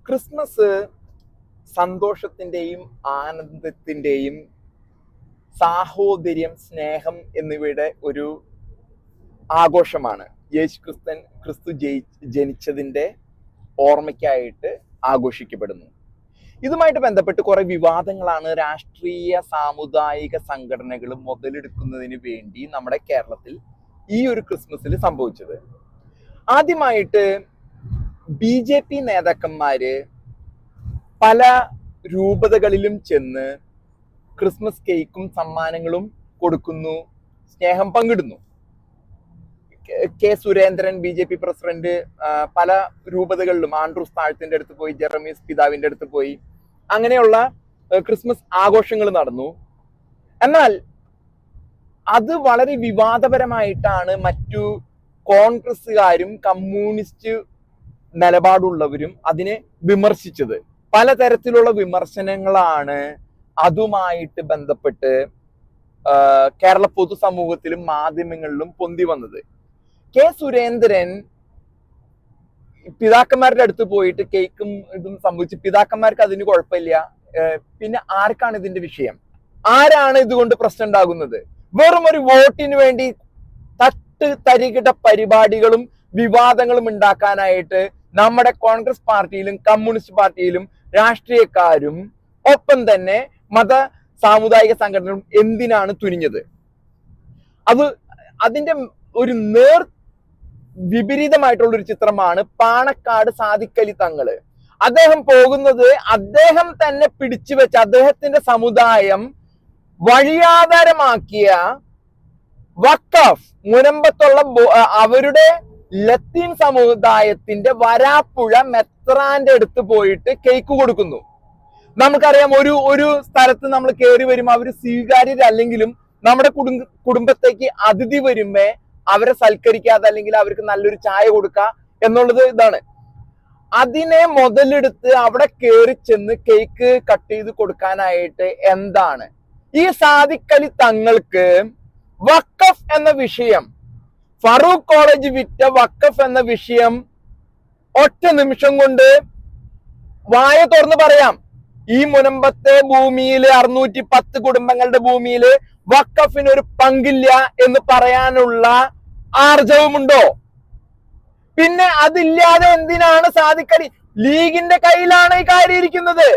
Christmas സന്തോഷത്തിന്റെയും ആനന്ദത്തിന്റെയും സാഹോദര്യം, സ്നേഹം എന്നിവയുടെ ഒരു ആഘോഷമാണ്. ക്രിസ്തു ജനിച്ചതിന്റെ ഓർമ്മയ്ക്കായിട്ട് ആഘോഷിക്കപ്പെടുന്നു. ഇതുമായിട്ട് ബന്ധപ്പെട്ട് കുറെ വിവാദങ്ങളാണ് രാഷ്ട്രീയ സാമുദായിക സംഘടനകൾ മുതലെടുക്കുന്നതിന് വേണ്ടി നമ്മുടെ കേരളത്തിൽ ഈ ഒരു ക്രിസ്മസിൽ സംഭവിച്ചത്. ആദ്യമായിട്ട് BJP നേതാക്കന്മാര് പല രൂപതകളിലും ചെന്ന് ക്രിസ്മസ് കേക്കും സമ്മാനങ്ങളും കൊടുക്കുന്നു, സ്നേഹം പങ്കിടുന്നു. കെ സുരേന്ദ്രൻ BJP പ്രസിഡന്റ് പല രൂപതകളിലും ആൻഡ്രൂസ് താഴത്തിന്റെ അടുത്ത് പോയി, ജെറമീസ് പിതാവിന്റെ അടുത്ത് പോയി, അങ്ങനെയുള്ള ക്രിസ്മസ് ആഘോഷങ്ങൾ നടന്നു. എന്നാൽ അത് വളരെ വിവാദപരമായിട്ടാണ് മറ്റു കോൺഗ്രസ്സുകാരും കമ്മ്യൂണിസ്റ്റ് നിലപാടുള്ളവരും അതിനെ വിമർശിച്ചത്. പലതരത്തിലുള്ള വിമർശനങ്ങളാണ് അതുമായിട്ട് ബന്ധപ്പെട്ട് കേരള പൊതുസമൂഹത്തിലും മാധ്യമങ്ങളിലും പൊന്തി വന്നത്. കെ സുരേന്ദ്രൻ പിതാക്കന്മാരുടെ അടുത്ത് പോയിട്ട് കേക്കും ഇതും സംഭവിച്ചു, പിതാക്കന്മാർക്ക് അതിന് കുഴപ്പമില്ല, പിന്നെ ആർക്കാണ് ഇതിന്റെ വിഷയം? ആരാണ് ഇതുകൊണ്ട് പ്രശ്നം ഉണ്ടാകുന്നത്? വെറും ഒരു വോട്ടിന് വേണ്ടി തരികിട പരിപാടികളും വിവാദങ്ങളും ഉണ്ടാക്കാനായിട്ട് നമ്മുടെ കോൺഗ്രസ് പാർട്ടിയിലും കമ്മ്യൂണിസ്റ്റ് പാർട്ടിയിലും രാഷ്ട്രീയക്കാരും ഒപ്പം തന്നെ മത സാമുദായിക സംഘടനകളും എന്തിനാണ് തുനിഞ്ഞത്? അതിന്റെ ഒരു വിപരീതമായിട്ടുള്ള ഒരു ചിത്രമാണ് പാണക്കാട് സാദിഖലി തങ്ങള്. അദ്ദേഹം പോകുന്നത്, അദ്ദേഹം തന്നെ പിടിച്ചു വെച്ച, അദ്ദേഹത്തിന്റെ സമുദായം വഴിയാധാരമാക്കിയ വഖഫ് മുനമ്പത്തുള്ള അവരുടെ ലത്തീൻ സമുദായത്തിന്റെ വരാപ്പുഴ മെത്രാന്റെ അടുത്ത് പോയിട്ട് കേക്ക് കൊടുക്കുന്നു. നമുക്കറിയാം, ഒരു സ്ഥലത്ത് നമ്മൾ കയറി വരുമ്പോൾ അവർ സ്വീകാര്യരല്ലെങ്കിലും നമ്മുടെ കുടുംബത്തേക്ക് അതിഥി വരുമ്പോ അവരെ സൽക്കരിക്കാതെ അല്ലെങ്കിൽ അവർക്ക് നല്ലൊരു ചായ കൊടുക്കുക എന്നുള്ളത് ഇതാണ്. അതിനെ മുതലെടുത്ത് അവിടെ കയറി ചെന്ന് കേക്ക് കട്ട് ചെയ്ത് കൊടുക്കാനായിട്ട് എന്താണ് ഈ സാദിഖലി തങ്ങൾക്ക് വഖഫ് എന്ന വിഷയം, ഫറൂഖ് കോളേജ് വിറ്റ വഖഫ് എന്ന വിഷയം ഒറ്റ നിമിഷം കൊണ്ട് വായ തുറന്ന് പറയാം. ഈ മുനമ്പത്തെ ഭൂമിയില് 610 കുടുംബങ്ങളുടെ ഭൂമിയില് വഖഫിന് ഒരു പങ്കില്ല എന്ന് പറയാനുള്ള ആർജവമുണ്ടോ? പിന്നെ അതില്ലാതെ എന്തിനാണ് സാദിഖലി? ലീഗിന്റെ കയ്യിലാണ് ഈ കാര്യം ഇരിക്കുന്നത്.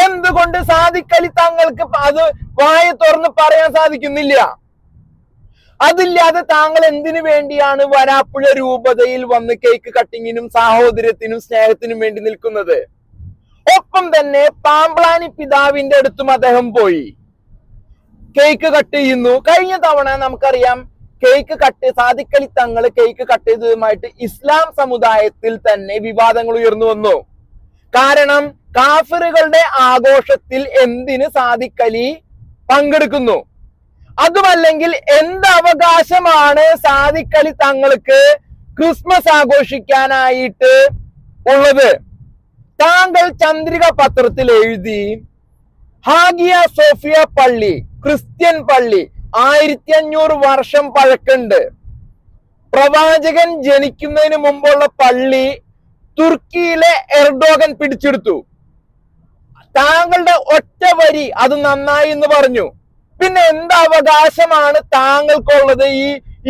എന്തുകൊണ്ട് സാദിഖലി തങ്ങൾക്ക് അത് വായ തുറന്ന് പറയാൻ സാധിക്കുന്നില്ല? അതില്ലാതെ താങ്കൾ എന്തിനു വേണ്ടിയാണ് വരാപ്പുഴ രൂപതയിൽ വന്ന് കേക്ക് കട്ടിങ്ങിനും സാഹോദര്യത്തിനും സ്നേഹത്തിനും വേണ്ടി നിൽക്കുന്നത്? ഒപ്പം തന്നെ പാമ്പ്ളാനി പിതാവിന്റെ അടുത്തും അദ്ദേഹം പോയി കേക്ക് കട്ട് ചെയ്യുന്നു. കഴിഞ്ഞ തവണ നമുക്കറിയാം, സാദിഖലി തങ്ങൾ കേക്ക് കട്ട് ചെയ്തതുമായിട്ട് ഇസ്ലാം സമുദായത്തിൽ തന്നെ വിവാദങ്ങൾ ഉയർന്നു വന്നു. കാരണം കാഫിറുകളുടെ ആഘോഷത്തിൽ എന്തിന് സാദിഖലി പങ്കെടുക്കുന്നു? അതുമല്ലെങ്കിൽ എന്ത് അവകാശമാണ് സാദിഖലി തങ്ങൾക്ക് ക്രിസ്മസ് ആഘോഷിക്കാനായിട്ട് ഉള്ളത്? താങ്കൾ ചന്ദ്രിക പത്രത്തിൽ എഴുതി, ഹാഗിയ സോഫിയ പള്ളി, ക്രിസ്ത്യൻ പള്ളി, 1500 വർഷം പഴക്കമുണ്ട്. പ്രവാചകൻ ജനിക്കുന്നതിന് മുമ്പുള്ള പള്ളി തുർക്കിയിലെ എർഡോഗൻ പിടിച്ചെടുത്തു. താങ്കളുടെ ഒറ്റ വരി അത് നന്നായി എന്ന് പറഞ്ഞു. പിന്നെ എന്ത് അവകാശമാണ് താങ്കൾക്കുള്ളത്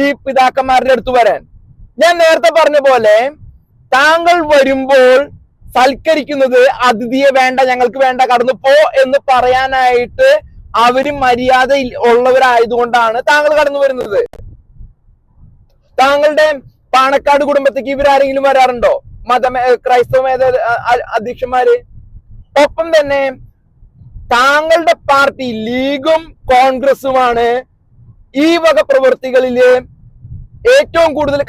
ഈ പിതാക്കന്മാരുടെ അടുത്ത് വരാൻ? ഞാൻ നേരത്തെ പറഞ്ഞ പോലെ, താങ്കൾ വരുമ്പോൾ സൽക്കരിക്കുന്നത് അതിഥിയെ വേണ്ട, ഞങ്ങൾക്ക് വേണ്ട, കടന്നു പോ എന്ന് പറയാനായിട്ട് അവര് മര്യാദ ഉള്ളവരായതുകൊണ്ടാണ് താങ്കൾ കടന്നു വരുന്നത്. താങ്കളുടെ പാണക്കാട് കുടുംബത്തേക്ക് ഇവരാരെങ്കിലും വരാറുണ്ടോ? ക്രൈസ്തവ അധ്യക്ഷന്മാര്? ഒപ്പം തന്നെ താങ്കളുടെ പാർട്ടി ലീഗും കോൺഗ്രസുമാണ് ഈ വക പ്രവൃത്തികളില് ഏറ്റവും കൂടുതൽ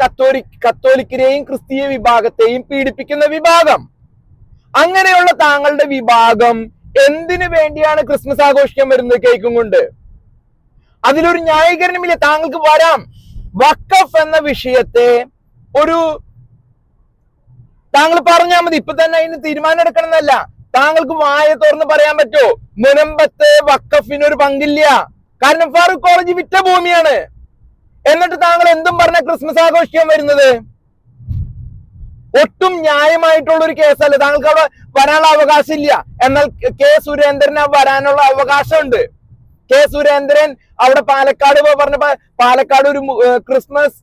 കത്തോലിക്കരെയും ക്രിസ്തീയ വിഭാഗത്തെയും പീഡിപ്പിക്കുന്ന വിഭാഗം. അങ്ങനെയുള്ള താങ്കളുടെ വിഭാഗം എന്തിനു വേണ്ടിയാണ് ക്രിസ്മസ് ആഘോഷിക്കാൻ വരുന്നത് കേക്കും കൊണ്ട്? അതിലൊരു ന്യായീകരണമില്ല. താങ്കൾക്ക് വരാം. വഖഫ് എന്ന വിഷയത്തെ താങ്കൾ പറഞ്ഞാൽ മതി. ഇപ്പൊ തന്നെ അതിന് തീരുമാനം എടുക്കണം എന്നല്ല. താങ്കൾക്ക് വായ തുറന്ന് പറയാൻ പറ്റുമോ മുനമ്പത്ത് വഖഫിന് ഒരു പങ്കില്ല? കാരണം ഫാറൂഖ് കോളേജ് വിറ്റ ഭൂമിയാണ്. എന്നിട്ട് താങ്കൾ എന്തും പറഞ്ഞ ക്രിസ്മസ് ആഘോഷിക്കാൻ വരുന്നത്? ഒട്ടും ന്യായമായിട്ടുള്ള ഒരു കേസല്ല. താങ്കൾക്ക് അവിടെ വരാനുള്ള അവകാശം ഇല്ല. എന്നാൽ കെ സുരേന്ദ്രന് വരാനുള്ള അവകാശമുണ്ട്. കെ സുരേന്ദ്രൻ അവിടെ പാലക്കാട് പാലക്കാട് ഒരു ക്രിസ്മസ്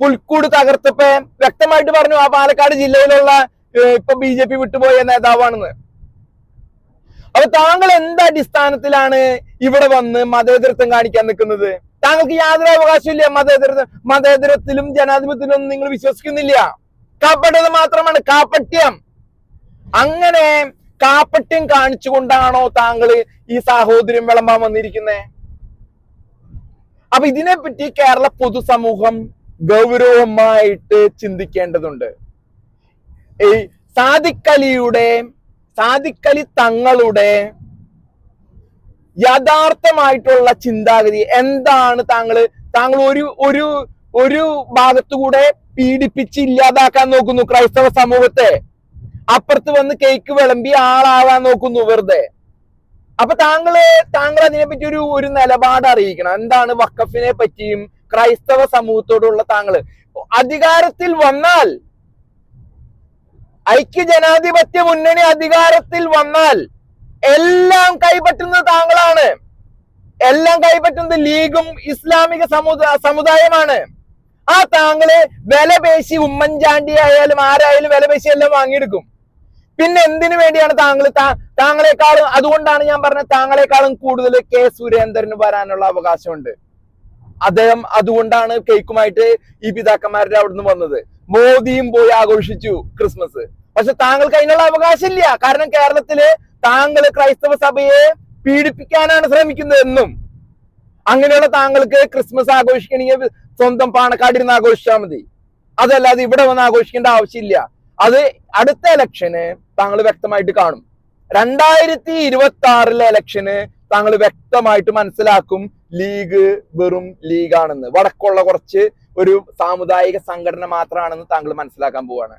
പുൽക്കൂട് തകർത്തപ്പോ വ്യക്തമായിട്ട് പറഞ്ഞു ആ പാലക്കാട് ജില്ലയിലുള്ള ഇപ്പൊ BJP വിട്ടുപോയ നേതാവാണെന്ന്. അപ്പൊ താങ്കൾ എന്ത് അടിസ്ഥാനത്തിലാണ് ഇവിടെ വന്ന് മതേതരത്വം കാണിക്കാൻ നിൽക്കുന്നത്? താങ്കൾക്ക് യാതൊരു അവകാശമില്ല. മതേതരത്തിലും ജനാധിപത്യത്തിലും ഒന്നും നിങ്ങൾ വിശ്വസിക്കുന്നില്ല. കാപ്പട്ടത് മാത്രമാണ് കാപ്പട്യം. അങ്ങനെ കാപ്പട്യം കാണിച്ചുകൊണ്ടാണോ താങ്കൾ ഈ സാഹോദര്യം വിളമ്പാൻ വന്നിരിക്കുന്നത്? അപ്പൊ ഇതിനെപ്പറ്റി കേരള പൊതുസമൂഹം ഗൗരവമായിട്ട് ചിന്തിക്കേണ്ടതുണ്ട്. ഈ സാദിഖ് അലി തങ്ങളുടെ യഥാർത്ഥമായിട്ടുള്ള ചിന്താഗതി എന്താണ്? താങ്കൾ ഒരു ഭാഗത്തുകൂടെ പീഡിപ്പിച്ച് ഇല്ലാതാക്കാൻ നോക്കുന്നു ക്രൈസ്തവ സമൂഹത്തെ, അപ്പുറത്ത് വന്ന് കേക്ക് വിളമ്പി ആളാവാൻ നോക്കുന്നു വെറുതെ. അപ്പൊ താങ്കൾ അതിനെപ്പറ്റി ഒരു നിലപാട് അറിയിക്കണം. എന്താണ് വഖഫിനെ പറ്റിയും ക്രൈസ്തവ സമൂഹത്തോടുള്ള അധികാരത്തിൽ വന്നാൽ, ഐക്യജനാധിപത്യ മുന്നണി അധികാരത്തിൽ വന്നാൽ എല്ലാം കൈപ്പറ്റുന്നത് താങ്കളാണ്. എല്ലാം കൈപ്പറ്റുന്നത് ലീഗും ഇസ്ലാമിക സമുദായമാണ്. ആ താങ്കള് വിലപേശി ഉമ്മൻചാണ്ടി ആയാലും ആരായാലും വിലപേശി എല്ലാം വാങ്ങിയെടുക്കും. പിന്നെ എന്തിനു വേണ്ടിയാണ് താങ്കളെക്കാളും, അതുകൊണ്ടാണ് ഞാൻ പറഞ്ഞത് താങ്കളെക്കാളും കൂടുതൽ കെ സുരേന്ദ്രന് വരാനുള്ള അവകാശമുണ്ട്. അദ്ദേഹം അതുകൊണ്ടാണ് കേക്കുമായിട്ട് ഈ പിതാക്കന്മാരുടെ അവിടുന്ന് വന്നത്. മോദിയും പോയി ആഘോഷിച്ചു ക്രിസ്മസ്. പക്ഷെ താങ്കൾക്ക് അതിനുള്ള അവകാശമില്ല. കാരണം കേരളത്തില് താങ്കൾ ക്രൈസ്തവ സഭയെ പീഡിപ്പിക്കാനാണ് ശ്രമിക്കുന്നത് എന്നും. അങ്ങനെയുള്ള താങ്കൾക്ക് ക്രിസ്മസ് ആഘോഷിക്കണമെങ്കിൽ സ്വന്തം പാണക്കാടിരുന്ന് ആഘോഷിച്ചാൽ മതി. അതല്ലാതെ ഇവിടെ വന്ന് ആഘോഷിക്കേണ്ട ആവശ്യമില്ല. അത് അടുത്ത ഇലക്ഷന് താങ്കൾ വ്യക്തമായിട്ട് കാണും. 2026 ഇലക്ഷന് താങ്കൾ വ്യക്തമായിട്ട് മനസ്സിലാക്കും ലീഗ് വെറും ലീഗാണെന്ന്. വടക്കുള്ള കുറച്ച് ഒരു സാമുദായിക സംഘടന മാത്രമാണെന്ന് താങ്കൾ മനസ്സിലാക്കാൻ പോവാണ്.